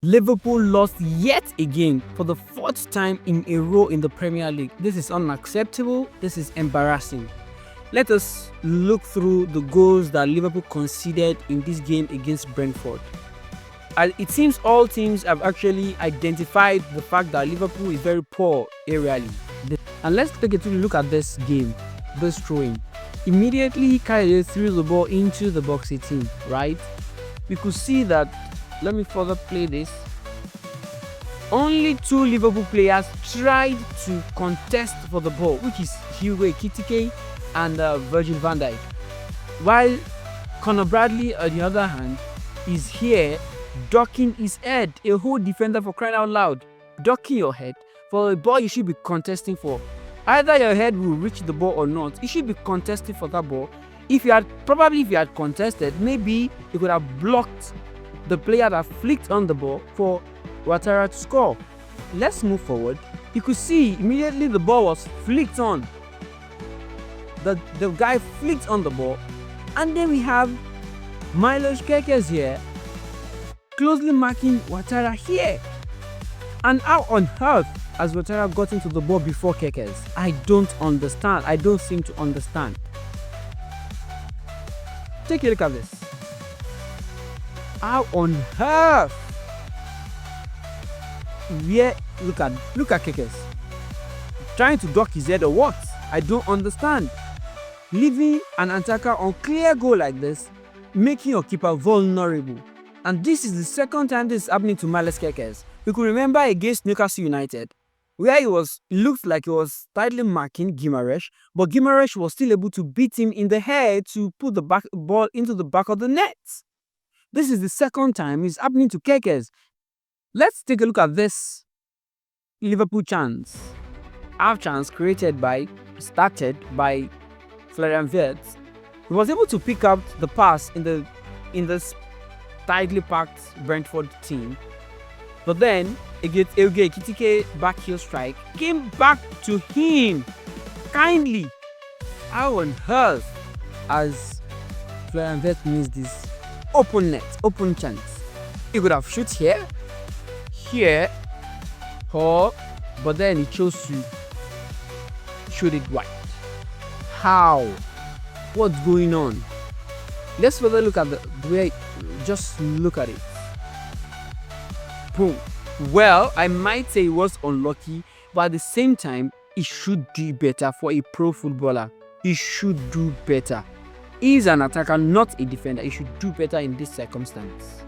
Liverpool lost yet again for the 4th time in a row in the Premier League. This is unacceptable. This is embarrassing. Let us look through the goals that Liverpool conceded in this game against Brentford. It seems all teams have actually identified the fact that Liverpool is very poor aerially. And let's take a look at this game, this throwing. Immediately, Kyle threw the ball into the box 18, right? We could see that. Let me further play this. Only 2 Liverpool players tried to contest for the ball, which is Hugo Ekitike and Virgil van Dijk. While Conor Bradley, on the other hand, is here ducking his head. A whole defender, for crying out loud. Ducking your head for a ball you should be contesting for. Either your head will reach the ball or not. You should be contesting for that ball. If you had contested, maybe you could have blocked the player that flicked on the ball for Ouattara to score. Let's move forward. You could see immediately the ball was flicked on. The guy flicked on the ball. And then we have Milos Kekes here, closely marking Ouattara here. And how on earth has Ouattara got into the ball before Kekes? I don't understand. I don't seem to understand. Take a look at this. How on earth? Yeah, look at Kekes. Trying to duck his head or what? I don't understand. Leaving an attacker on clear goal like this, making your keeper vulnerable. And this is the second time this is happening to Milos Kekes. We could remember against Newcastle United, where it looked like he was tightly marking Guimaraes, but Guimaraes was still able to beat him in the head to put the ball into the back of the net. This is the second time it's happening to Kekes. Let's take a look at this Liverpool chance. Half chance started by Florian Wirtz. He was able to pick up the pass in this tightly packed Brentford team. But then against Hugo Ekitike back heel strike came back to him kindly. How on earth has Florian Wirtz missed this open chance? He could have shot here, but then he chose to shoot it wide. How? What's going on? Let's further look at the way. Just look at it. Boom. Well, I might say he was unlucky, but at the same time, he should do better for a pro footballer. He should do better. He's an attacker, not a defender. He should do better in this circumstance.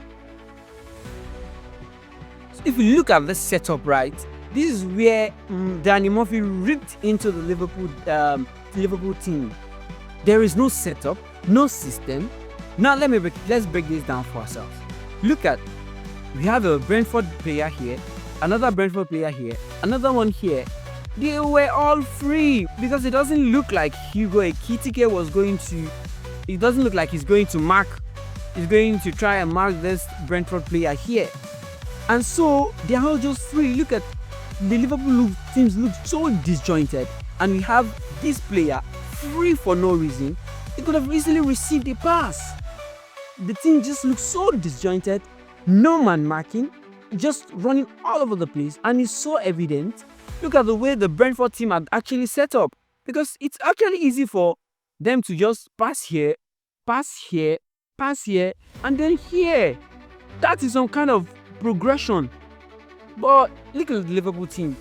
So if you look at this setup, right, this is where Danny Murphy ripped into the Liverpool team. There is no setup, no system. Now let's break this down for ourselves. We have a Brentford player here, another Brentford player here, another one here. They were all free because it doesn't look like Hugo Ekitike was going to. It doesn't look like he's going to try and mark this Brentford player here. And so they are all just free. Look at the Liverpool teams look so disjointed, and we have this player free for no reason. He could have easily received a pass. The team just looks so disjointed, no man marking, just running all over the place, and it's so evident. Look at the way the Brentford team had actually set up, because it's actually easy for them to just pass here, and then here. That is some kind of progression. But look at the Liverpool team,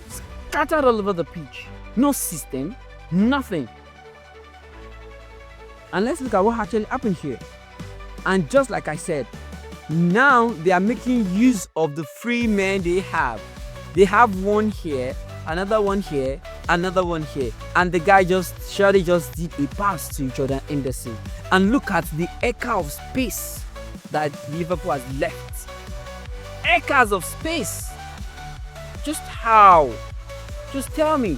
scattered all over the pitch. No system, nothing. And let's look at what actually happened here. And just like I said, now they are making use of the free men they have. They have one here, another one here, another one here. And the guy surely just did a pass to Jordan Henderson. And look at the acre of space that Liverpool has left. Acres of space. Just how? Just tell me.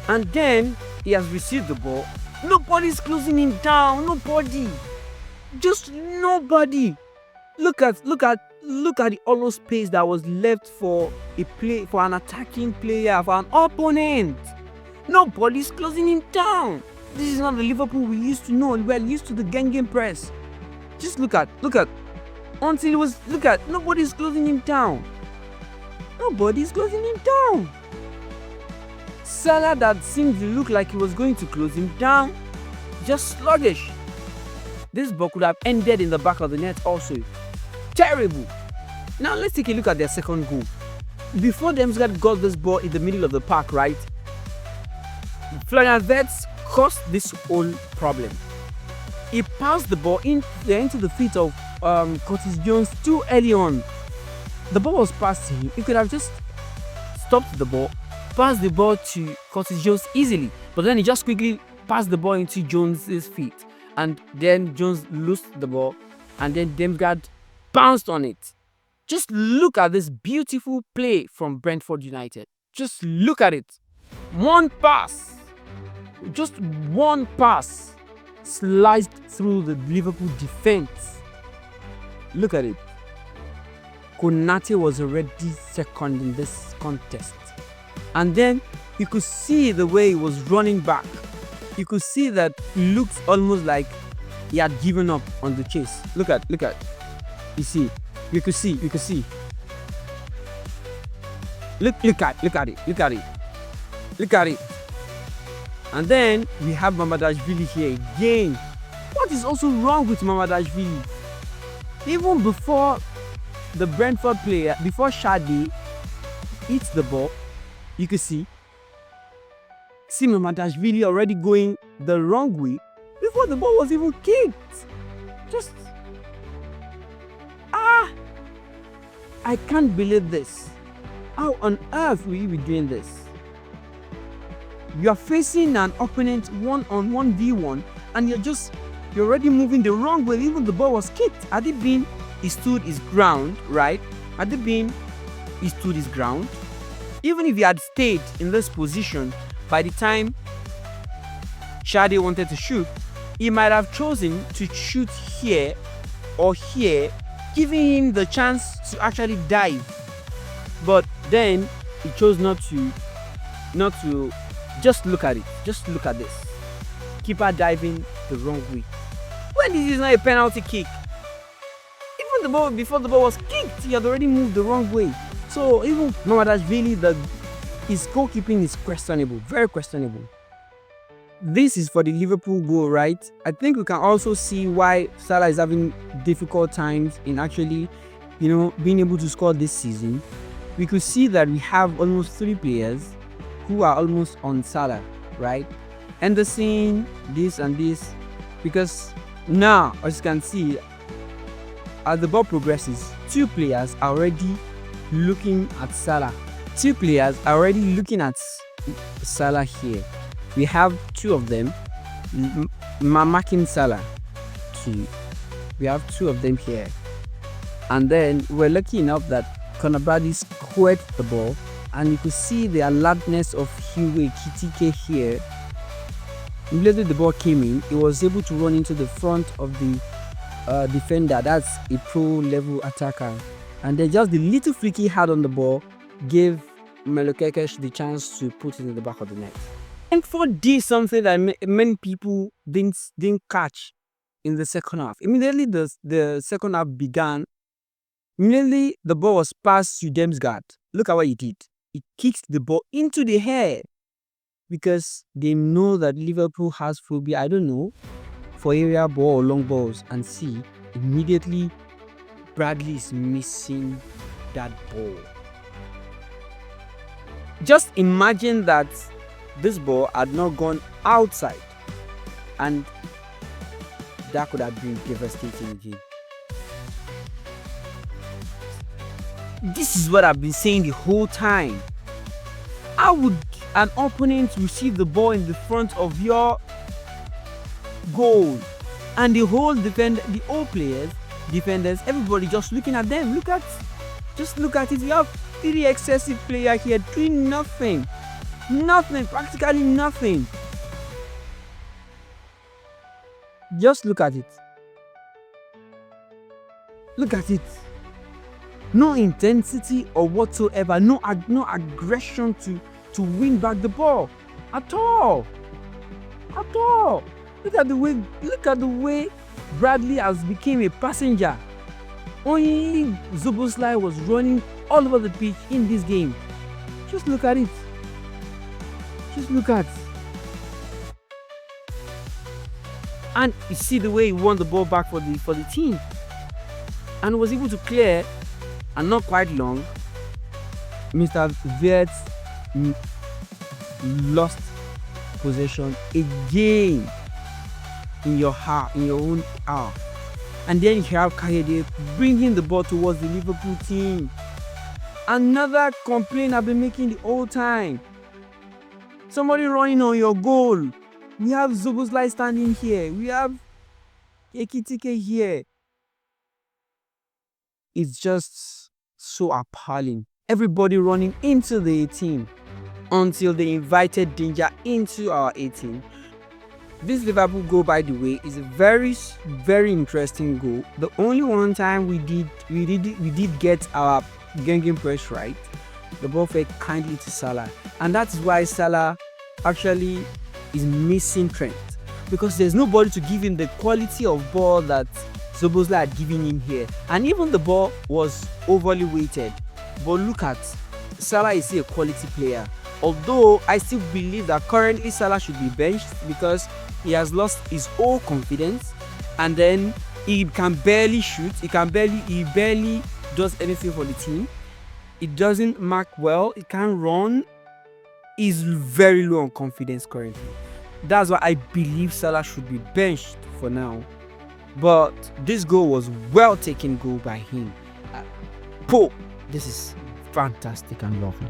And then he has received the ball. Nobody's closing him down. Nobody. Just nobody. Look at the hollow space that was left for an attacking player, for an opponent. Nobody's closing him down. This is not the Liverpool we used to know. We're used to the gang press. Just look at until it was, look at, nobody's closing him down. Nobody's closing him down. Salah, that seemed to look like he was going to close him down, just sluggish. This ball could have ended in the back of the net also. Terrible. Now let's take a look at their second goal. Before Demsgaard got this ball in the middle of the park, right, Florian Wirtz caused this whole problem. He passed the ball into the feet of Curtis Jones too early on. The ball was passed to him. He could have just stopped the ball, passed the ball to Curtis Jones easily, but then he just quickly passed the ball into Jones's feet, and then Jones lost the ball, and then Demsgaard bounced on it. Just look at this beautiful play from Brentford United. Just look at it. One pass, just one pass, sliced through the Liverpool defense. Look at it. Konate was already second in this contest. And then you could see the way he was running back. You could see that it looked almost like he had given up on the chase. Look at. You see. You could see. Look at it. And then we have Mamadashvili here again. What is also wrong with Mamadashvili? Even before the Brentford player, before Shadi hits the ball, you could see Mamadashvili already going the wrong way before the ball was even kicked. I can't believe this. How on earth will you be doing this? You are facing an opponent 1-on-1v1 and you're already moving the wrong way. Even the ball was kicked. Had it been he stood his ground, right? Had it been he stood his ground, even if he had stayed in this position by the time Shadi wanted to shoot, he might have chosen to shoot here or here, giving him the chance to actually dive. But then he chose not to. Just look at it. Just look at this. Keeper diving the wrong way. When this is not a penalty kick. Even the ball, before the ball was kicked, he had already moved the wrong way. So even Mamadashvili, his goalkeeping is questionable, very questionable. This is for the Liverpool goal, right? I think we can also see why Salah is having difficult times in actually, being able to score this season. We could see that we have almost 3 players who are almost on Salah, right? Anderson, this and this. Because now, as you can see, as the ball progresses, 2 players are already looking at Salah. 2 players are already looking at Salah here. We have 2 of them marking Salah. We have 2 of them here. And then we're lucky enough that Conor Bradley squared the ball, and you could see the alertness of Huey Kitike here. Immediately the ball came in, he was able to run into the front of the defender. That's a pro-level attacker. And then just the little flick he had on the ball gave Melo Kekesh the chance to put it in the back of the net. And for this, something that many people didn't catch in the second half. Immediately the second half began. Immediately the ball was passed to Demsgaard. Look at what he did. He kicked the ball into the air because they know that Liverpool has phobia, I don't know, for area ball or long balls. And see, immediately Bradley is missing that ball. Just imagine that this ball had not gone outside, and that could have been devastating again. This is what I've been saying the whole time. How would an opponent receive the ball in the front of your goal, and the whole defenders, everybody just looking at them? Just look at it. We have 3 excessive players here doing nothing, practically nothing. Just look at it. No intensity or whatsoever. No aggression to win back the ball at all. Look at the way Bradley has become a passenger. Only Szoboszlai was running all over the pitch in this game. Just look at it. Just look at. And you see the way he won the ball back for the team, and was able to clear, and not quite long. Mr. Wirtz lost possession again in your own half. And then you have Kayode bringing the ball towards the Liverpool team. Another complaint I've been making the whole time. Somebody running on your goal. We have Szoboszlai standing here. We have Ekitike here. It's just so appalling. Everybody running into the 18 until they invited danger into our 18. This Liverpool goal, by the way, is a very, very interesting goal. The only one time we did get our Gengen press right, the ball fell kindly to Salah, and that's why Salah actually is missing Trent, because there's nobody to give him the quality of ball that Szoboszlai had given him here, and even the ball was overly weighted. But look at Salah, is a quality player. Although I still believe that currently Salah should be benched because he has lost his whole confidence, and then he can barely shoot. He barely does anything for the team. He doesn't mark well. He can't run. He's very low on confidence currently. That's why I believe Salah should be benched for now. But this goal was well taken goal by him. This is fantastic and lovely.